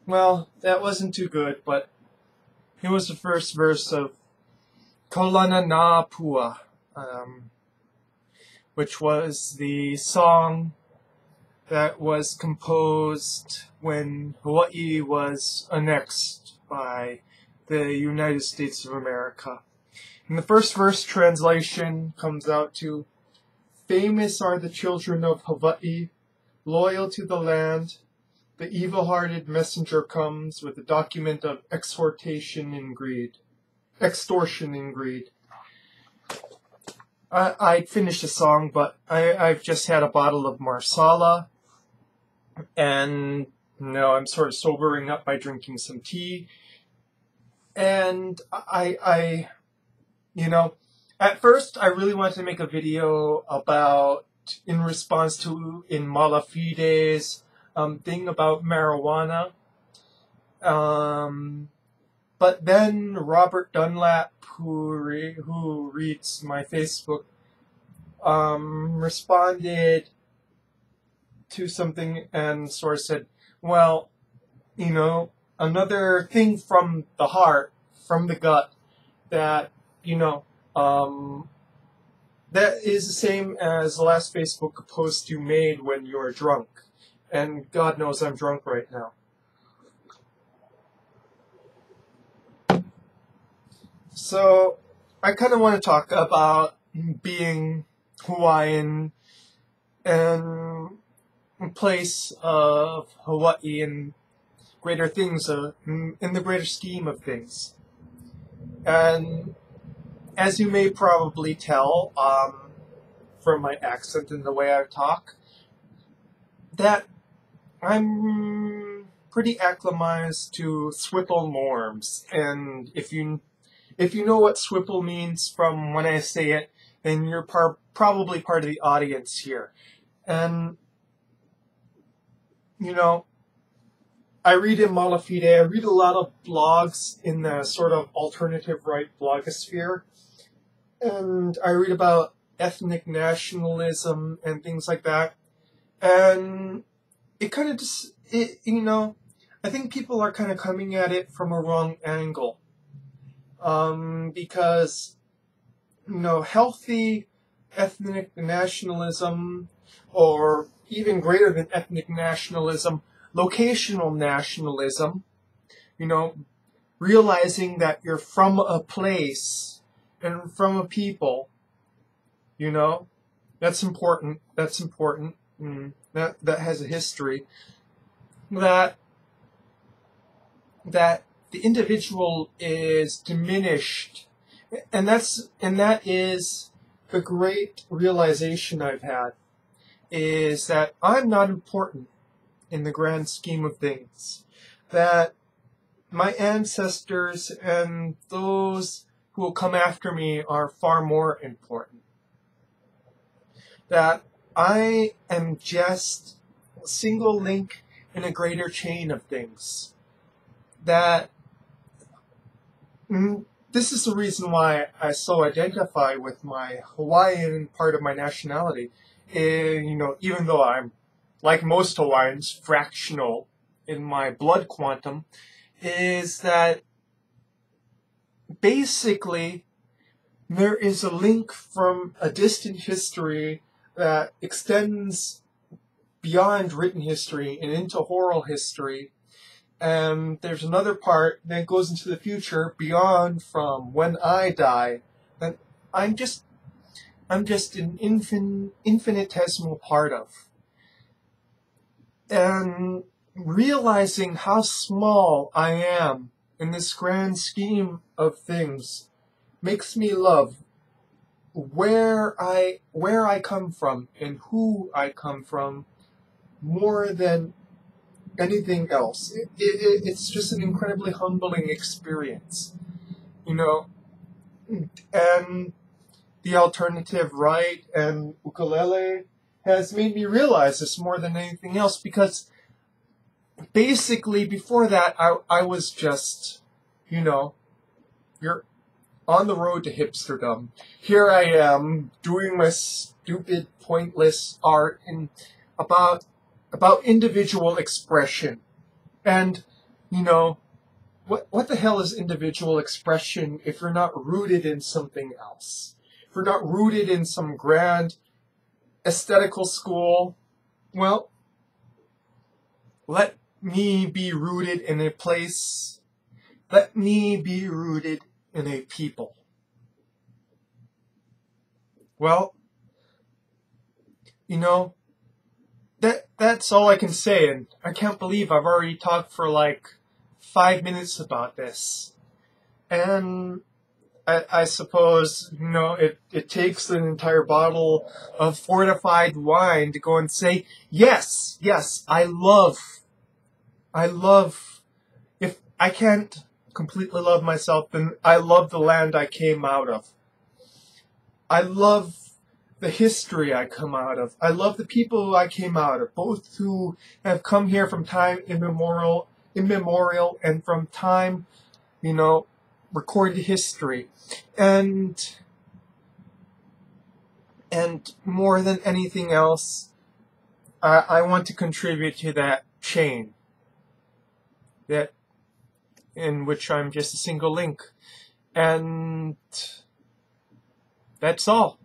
Well, that wasn't too good, but it was the first verse of Kolana Na Pua, which was the song that was composed when Hawaii was annexed by the United States of America. And the first verse translation comes out to, "Famous are the children of Hawaii, loyal to the land. The evil-hearted messenger comes with a document of extortion and greed. I finished the song, but I've just had a bottle of Marsala, and now I'm sort of sobering up by drinking some tea. And at first I really wanted to make a video about, in response to in Malafide's thing about marijuana. But then Robert Dunlap, who reads my Facebook, responded to something and sort of said, well, another thing from the heart, from the gut, that, that is the same as the last Facebook post you made when you were drunk. And God knows I'm drunk right now. So I kind of want to talk about being Hawaiian and in place of Hawaii and greater things, in the greater scheme of things. And as you may probably tell from my accent and the way I talk, that I'm pretty acclimatized to Swipple norms, and if you know what Swipple means from when I say it, then you're probably part of the audience here. And I read in Malafide, I read a lot of blogs in the sort of alternative right blogosphere, and I read about ethnic nationalism and things like that, and it kind of just, I think people are kind of coming at it from a wrong angle. Because, healthy ethnic nationalism, or even greater than ethnic nationalism, locational nationalism, realizing that you're from a place and from a people, that's important. That has a history, that the individual is diminished, and that is the great realization I've had, is that I'm not important in the grand scheme of things, that my ancestors and those who will come after me are far more important, that I am just a single link in a greater chain of things. That this is the reason why I so identify with my Hawaiian part of my nationality. Even though I'm, like most Hawaiians, fractional in my blood quantum, is that basically there is a link from a distant history that extends beyond written history and into oral history, and there's another part that goes into the future beyond from when I die, that I'm just an infinitesimal part of. And realizing how small I am in this grand scheme of things, makes me love where I come from and who I come from more than anything else. It's just an incredibly humbling experience, you know. And the alternative right and ukulele has made me realize this more than anything else, because basically before that I was just, you're on the road to hipsterdom. Here I am doing my stupid, pointless art and about individual expression. And, what the hell is individual expression if you're not rooted in something else? If you're not rooted in some grand aesthetical school, well, let me be rooted in a place. Let me be rooted in a people. Well, that's all I can say, and I can't believe I've already talked for like 5 minutes about this. And I suppose, it takes an entire bottle of fortified wine to go and say, yes, I love, if I can't completely love myself, then I love the land I came out of. I love the history I come out of. I love the people I came out of, both who have come here from time immemorial and from time, recorded history. And more than anything else, I want to contribute to that chain, that in which I'm just a single link. And that's all.